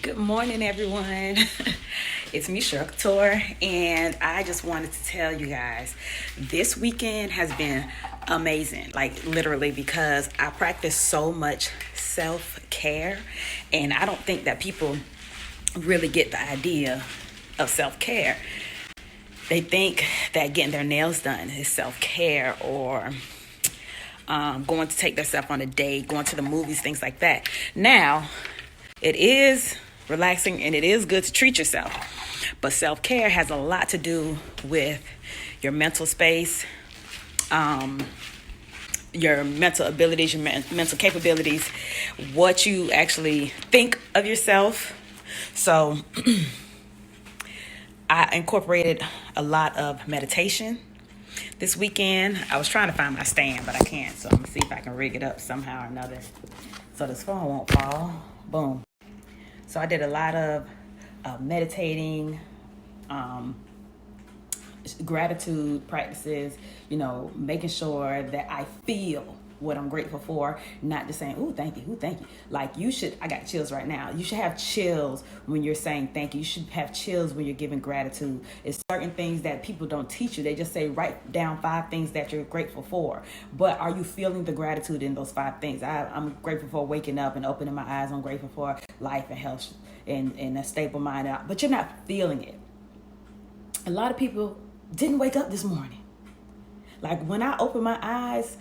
Good morning, everyone. It's me, Cheryl Couture, and I just wanted to tell you guys this weekend has been amazing, like literally, because I practice so much self-care, and I don't think that people really get the idea of self-care. They think that getting their nails done is self-care, or going to take themselves on a date, going to the movies, things like that. Now, it is relaxing and it is good to treat yourself. But self-care has a lot to do with your mental space, your mental abilities, your mental capabilities, what you actually think of yourself. So I incorporated a lot of meditation this weekend. I was trying to find my stand, but I can't. So I'm going to see if I can rig it up somehow or another so this phone won't fall. Boom. So I did a lot of meditating, gratitude practices, making sure that I feel what I'm grateful for, not just saying, ooh, thank you. Like I got chills right now. You should have chills when you're saying thank you. You should have chills when you're giving gratitude. It's certain things that people don't teach you. They just say, write down 5 things that you're grateful for. But are you feeling the gratitude in those 5 things? I'm grateful for waking up and opening my eyes. I'm grateful for life and health and a stable mind. But you're not feeling it. A lot of people didn't wake up this morning. Like when I open my eyes,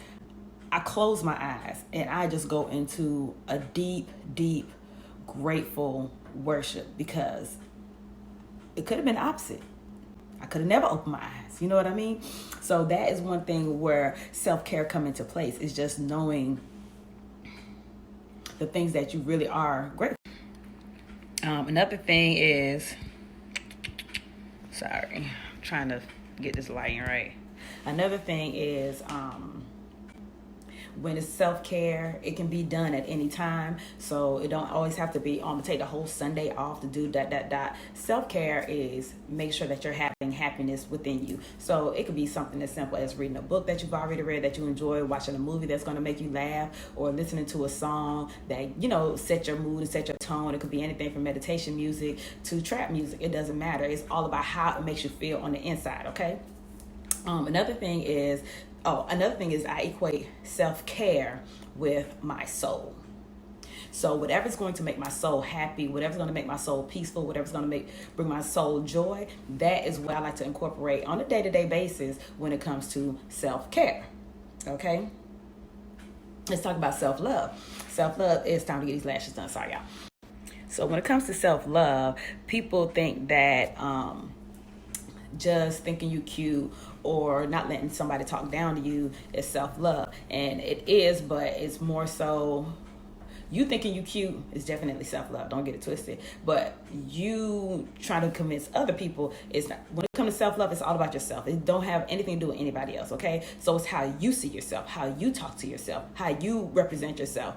I close my eyes and I just go into a deep, deep, grateful worship, because it could have been the opposite. I could have never opened my eyes. You know what I mean? So that is one thing where self-care come into place, is just knowing the things that you really are grateful for. Another thing is, sorry, I'm trying to get this lighting right. Another thing is, when it's self-care, it can be done at any time. So it don't always have to be, I'm gonna take the whole Sunday off to do that. Self-care is make sure that you're having happiness within you. So it could be something as simple as reading a book that you've already read that you enjoy, watching a movie that's gonna make you laugh, or listening to a song that, set your mood and set your tone. It could be anything from meditation music to trap music. It doesn't matter. It's all about how it makes you feel on the inside, okay? Another thing is I equate self-care with my soul. So whatever's going to make my soul happy, whatever's going to make my soul peaceful, whatever's going to bring my soul joy, that is what I like to incorporate on a day-to-day basis when it comes to self-care. Okay? Let's talk about self-love. Self-love is time to get these lashes done. Sorry, y'all. So when it comes to self-love, people think that just thinking you cute or not letting somebody talk down to you is self-love. And it is, but it's more so, you thinking you cute is definitely self-love. Don't get it twisted. But you trying to convince other people is not. When it comes to self-love, it's all about yourself. It don't have anything to do with anybody else, okay? So it's how you see yourself, how you talk to yourself, how you represent yourself.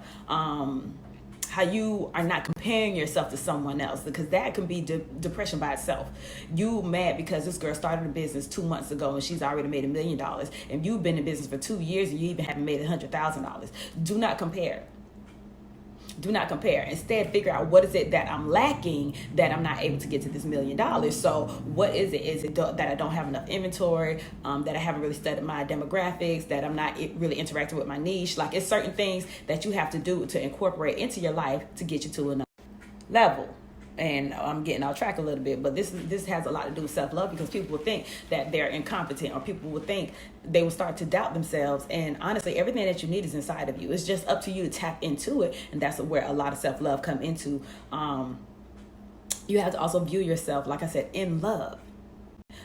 How you are not comparing yourself to someone else, because that can be depression by itself. You mad because this girl started a business 2 months ago and she's already made $1 million, and you've been in business for 2 years and you even haven't made $100,000. Do not compare. Do not compare. Instead, figure out what is it that I'm lacking that I'm not able to get to this $1 million. So what is it? Is it that I don't have enough inventory, that I haven't really studied my demographics, that I'm not really interacting with my niche? Like, it's certain things that you have to do to incorporate into your life to get you to another level. And I'm getting off track a little bit, but this has a lot to do with self-love, because people will think that they're incompetent, or people will think they will start to doubt themselves. And honestly, everything that you need is inside of you. It's just up to you to tap into it, and that's where a lot of self-love come into. You have to also view yourself, like I said, in love.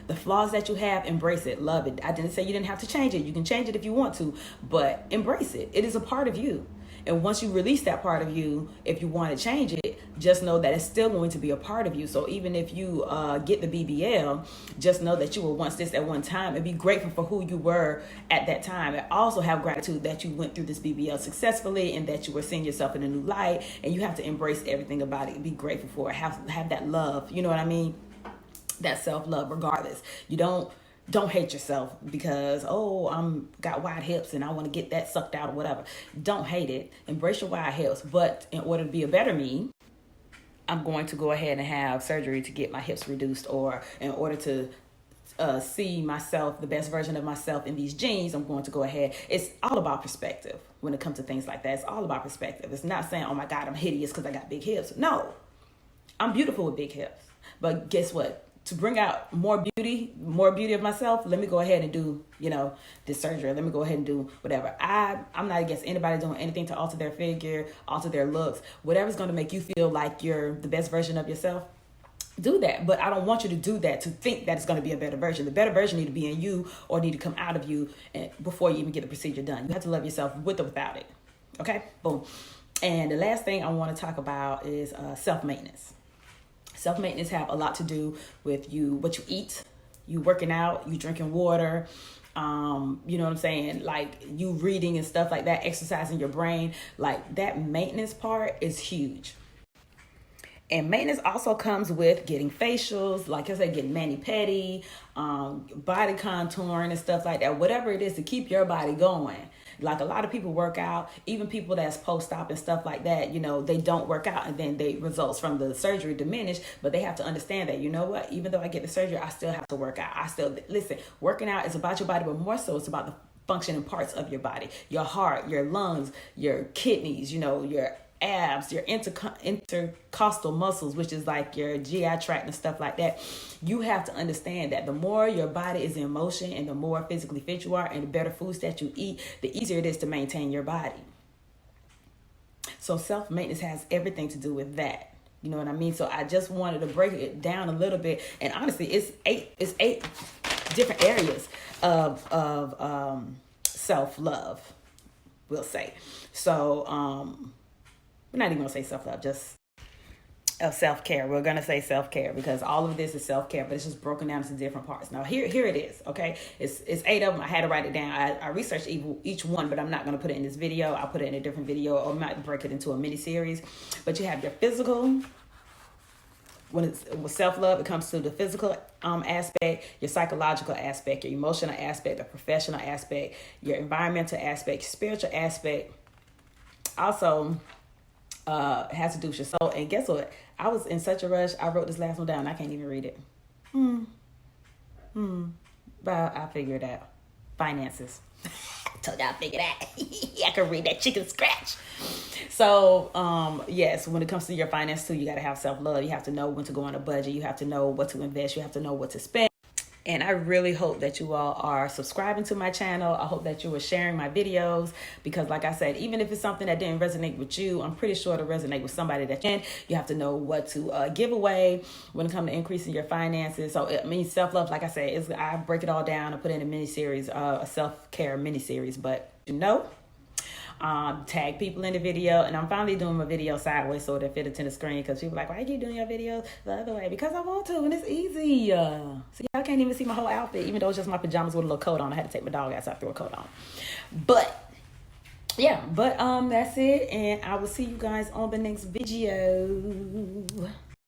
The flaws that you have, embrace it, love it. I didn't say you didn't have to change it. You can change it if you want to, but embrace it. It is a part of you. And once you release that part of you, if you want to change it, just know that it's still going to be a part of you. So even if you get the BBL, just know that you were once this at one time, and be grateful for who you were at that time. And also have gratitude that you went through this BBL successfully, and that you were seeing yourself in a new light. And you have to embrace everything about it. Be grateful for it. Have that love. You know what I mean? That self-love regardless. You don't hate yourself because, I'm got wide hips and I want to get that sucked out or whatever. Don't hate it. Embrace your wide hips. But in order to be a better me, I'm going to go ahead and have surgery to get my hips reduced, or in order to see myself, the best version of myself in these jeans, I'm going to go ahead. It's all about perspective when it comes to things like that. It's all about perspective. It's not saying, oh my God, I'm hideous because I got big hips. No, I'm beautiful with big hips. But guess what? To bring out more beauty of myself, let me go ahead and do, this surgery. Let me go ahead and do whatever. I'm not against anybody doing anything to alter their figure, alter their looks, whatever's going to make you feel like you're the best version of yourself. Do that, but I don't want you to do that to think that it's going to be a better version. The better version need to be in you, or need to come out of you before you even get the procedure done. You have to love yourself with or without it. Okay, boom. And the last thing I want to talk about is self-maintenance. Self-maintenance have a lot to do with what you eat, you working out, you drinking water, you know what I'm saying? Like you reading and stuff like that, exercising your brain. Like that maintenance part is huge. And maintenance also comes with getting facials, like I said, getting mani-pedi, body contouring and stuff like that. Whatever it is to keep your body going. Like a lot of people work out, even people that's post-op and stuff like that, they don't work out, and then the results from the surgery diminish. But they have to understand that, you know what, even though I get the surgery, I still have to work out. Listen, working out is about your body, but more so it's about the functioning parts of your body, your heart, your lungs, your kidneys, your abs, your intercostal muscles, which is like your GI tract and stuff like that. You have to understand that the more your body is in motion and the more physically fit you are and the better foods that you eat, the easier it is to maintain your body. So self-maintenance has everything to do with that. You know what I mean? So I just wanted to break it down a little bit. And honestly, it's eight different areas of self-love, we'll say. So we're not even going to say self-love, just self-care. We're going to say self-care because all of this is self-care, but it's just broken down into different parts. Now, here it is, okay? It's 8 of them. I had to write it down. I researched each one, but I'm not going to put it in this video. I'll put it in a different video, or I might break it into a mini-series. But you have your physical. When it's with self-love, it comes to the physical aspect, your psychological aspect, your emotional aspect, the professional aspect, your environmental aspect, spiritual aspect. Also, has to do with your soul. And guess what? I was in such a rush. I wrote this last one down. I can't even read it. But I figured it out. Finances. I told you I figured out. I can read that chicken scratch. So, yes, when it comes to your finance too, you got to have self-love. You have to know when to go on a budget. You have to know what to invest. You have to know what to spend. And I really hope that you all are subscribing to my channel. I hope that you are sharing my videos because, like I said, even if it's something that didn't resonate with you, I'm pretty sure it'll resonate with somebody that can. You have to know what to give away when it comes to increasing your finances. So, it means self-love, like I said, I break it all down and put it in a mini-series, a self-care mini-series. But, tag people in the video, and I'm finally doing my video sideways so that fit into the screen because people are like, why are you doing your videos the other way? Because I want to, and it's easy. See, y'all can't even see my whole outfit, even though it's just my pajamas with a little coat on. I had to take my dog out, so I threw a coat on. But yeah, that's it, and I will see you guys on the next video.